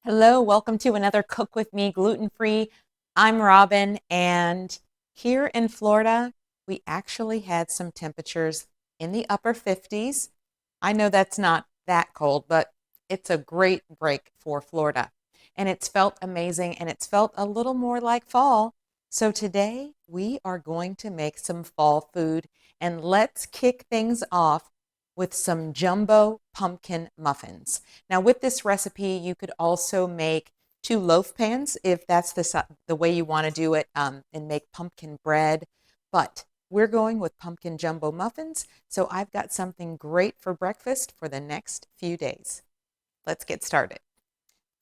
Hello, welcome to another Cook With Me gluten-free. I'm Robin, and here in Florida, we actually had some temperatures in the upper 50s. I know that's not that cold, but it's a great break for Florida. And it's felt amazing, and it's felt a little more like fall. So today, we are going to make some fall food, and let's kick things off with some jumbo pumpkin muffins. Now, with this recipe, you could also make two loaf pans if that's the way you want to do it, and make pumpkin bread. But we're going with pumpkin jumbo muffins, so I've got something great for breakfast for the next few days. Let's get started.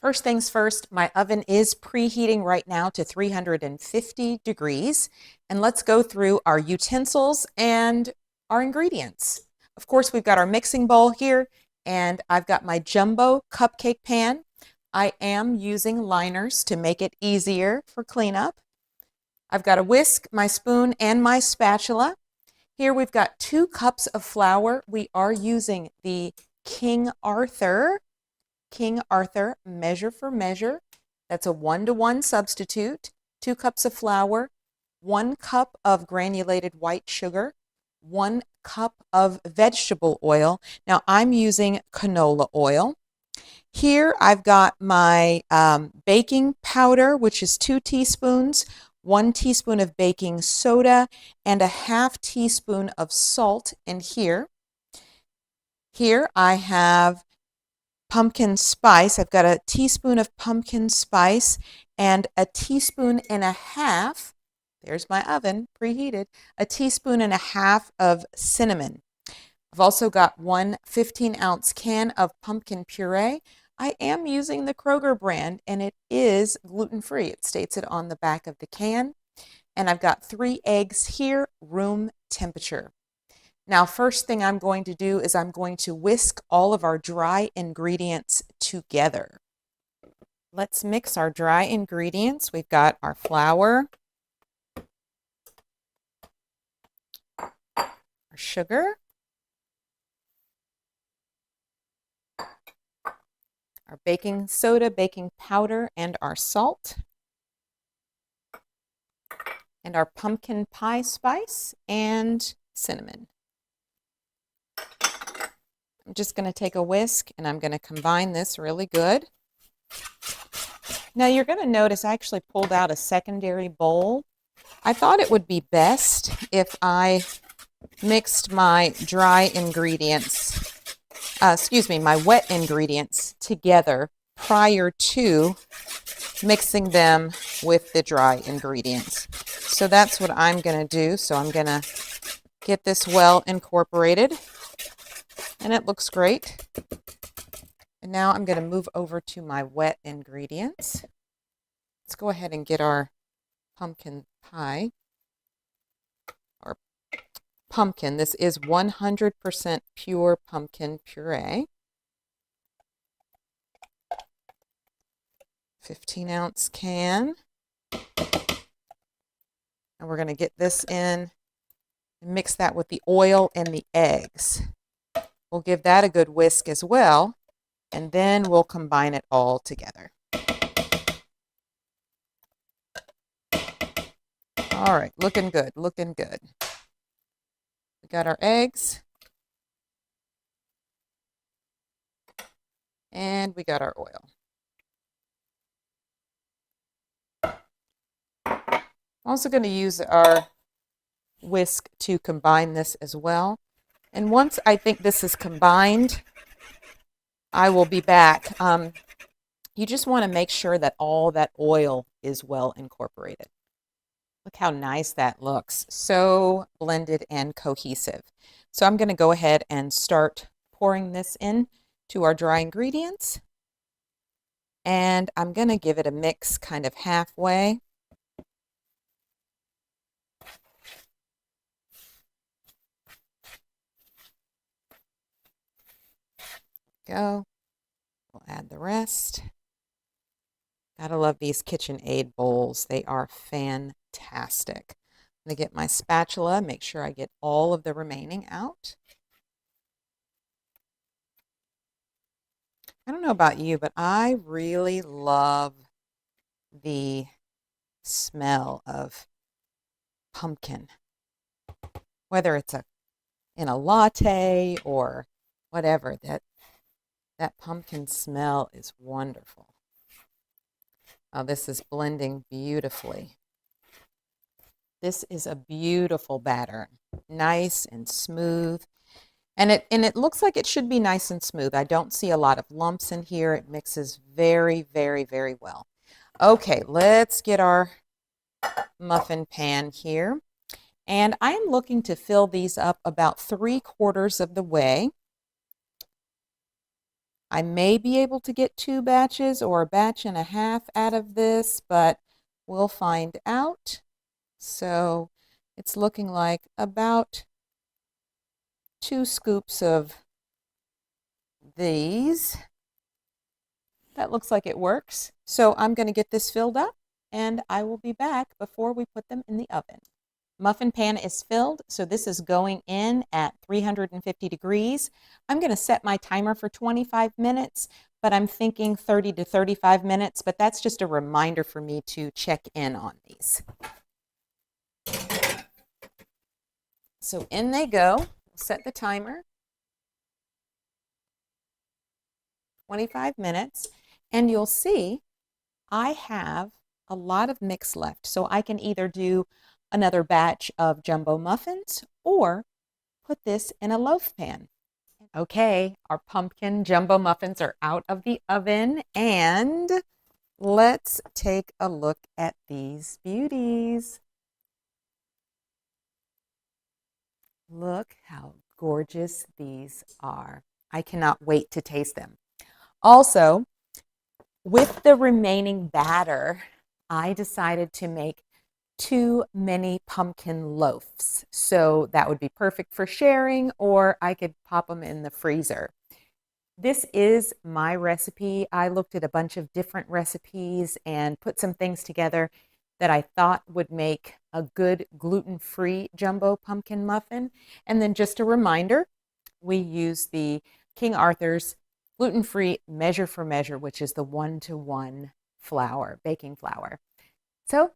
First things first, my oven is preheating right now to 350 degrees. And let's go through our utensils and our ingredients. Of course, we've got our mixing bowl here, and I've got my jumbo cupcake pan. I am using liners to make it easier for cleanup. I've got a whisk, my spoon, and my spatula. Here we've got 2 cups of flour. We are using the King Arthur measure for measure. That's a 1-to-1 substitute. 2 cups of flour, 1 cup of granulated white sugar, 1 cup of vegetable oil. Now I'm using canola oil. Here I've got my baking powder, which is 2 teaspoons, 1 teaspoon of baking soda, and a half teaspoon of salt in here. Here I have pumpkin spice. I've got a teaspoon of pumpkin spice and a teaspoon and a half, there's my oven preheated, a teaspoon and a half of cinnamon. I've also got one 15-ounce can of pumpkin puree. I am using the Kroger brand, and it is gluten-free. It states it on the back of the can. And I've got 3 eggs here, room temperature. Now, first thing I'm going to do is I'm going to whisk all of our dry ingredients together. Let's mix our dry ingredients. We've got our flour, our sugar, our baking soda, baking powder, and our salt, and our pumpkin pie spice and cinnamon. I'm just going to take a whisk and I'm going to combine this really good. Now you're going to notice I actually pulled out a secondary bowl. I thought it would be best if I mixed my dry ingredients, my wet ingredients together prior to mixing them with the dry ingredients. So that's what I'm going to do. So I'm going to get this well incorporated, and it looks great. And now I'm going to move over to my wet ingredients. Let's go ahead and get our pumpkin pie, or pumpkin. This is 100% pure pumpkin puree. 15-ounce can. And we're going to get this in and mix that with the oil and the eggs. We'll give that a good whisk as well, and then we'll combine it all together. All right, looking good, looking good. We got our eggs, and we got our oil. I'm also going to use our whisk to combine this as well. And once I think this is combined, I will be back. You just want to make sure that all that oil is well incorporated. Look how nice that looks. So blended and cohesive. So I'm going to go ahead and start pouring this in to our dry ingredients. And I'm going to give it a mix kind of halfway. Go. We'll add the rest. Gotta love these KitchenAid bowls. They are fantastic. I'm going to get my spatula, make sure I get all of the remaining out. I don't know about you, but I really love the smell of pumpkin, whether it's in a latte or whatever. That pumpkin smell is wonderful. Oh, this is blending beautifully. This is a beautiful batter, nice and smooth. And it looks like it should be nice and smooth. I don't see a lot of lumps in here. It mixes very, very, very well. Okay, let's get our muffin pan here. And I am looking to fill these up about 3/4 of the way. I may be able to get 2 batches or a batch and a half out of this, but we'll find out. So it's looking like about 2 scoops of these. That looks like it works. So I'm going to get this filled up and I will be back before we put them in the oven. Muffin pan is filled, so this is going in at 350 degrees. I'm going to set my timer for 25 minutes, but I'm thinking 30 to 35 minutes, but that's just a reminder for me to check in on these. So in they go. Set the timer. 25 minutes, and you'll see I have a lot of mix left, so I can either do another batch of jumbo muffins or put this in a loaf pan. Okay, our pumpkin jumbo muffins are out of the oven, and let's take a look at these beauties. Look how gorgeous these are. I cannot wait to taste them. Also, with the remaining batter, I decided to make 2 mini pumpkin loaves. So that would be perfect for sharing, or I could pop them in the freezer. This is my recipe. I looked at a bunch of different recipes and put some things together that I thought would make a good gluten-free jumbo pumpkin muffin. And then just a reminder, we use the King Arthur's gluten-free measure for measure, which is the 1-to-1 flour, baking flour. So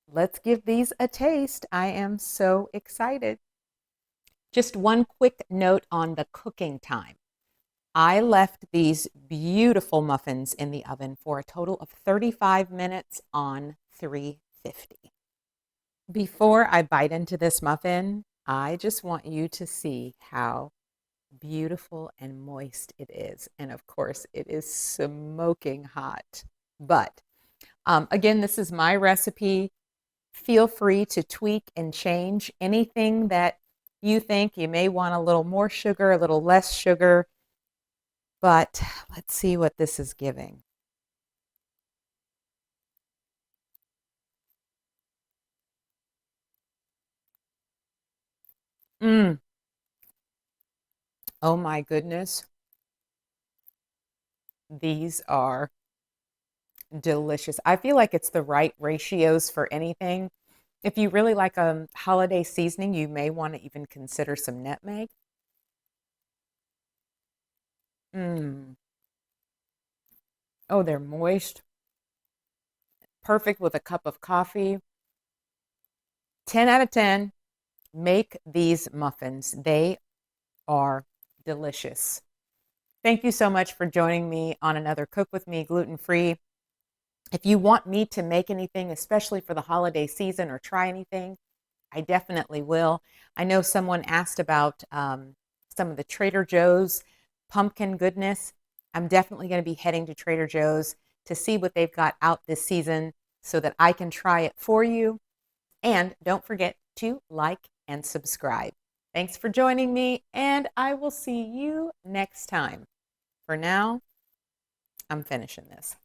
let's give these a taste. I am so excited. Just one quick note on the cooking time. I left these beautiful muffins in the oven for a total of 35 minutes on 350. Before I bite into this muffin, I just want you to see how beautiful and moist it is. And of course, it is smoking hot. But again, this is my recipe. Feel free to tweak and change anything that you think you may want a little more sugar, a little less sugar. But let's see what this is giving. Mm. Oh my goodness. These are delicious. I feel like it's the right ratios for anything. If you really like a holiday seasoning, you may want to even consider some nutmeg. Mm. Oh, they're moist. Perfect with a cup of coffee. 10 out of 10. Make these muffins. They are delicious. Thank you so much for joining me on another Cook With Me gluten free. If you want me to make anything, especially for the holiday season, or try anything, I definitely will. I know someone asked about some of the Trader Joe's pumpkin goodness. I'm definitely going to be heading to Trader Joe's to see what they've got out this season so that I can try it for you. And don't forget to like and subscribe. Thanks for joining me, and I will see you next time. For now, I'm finishing this.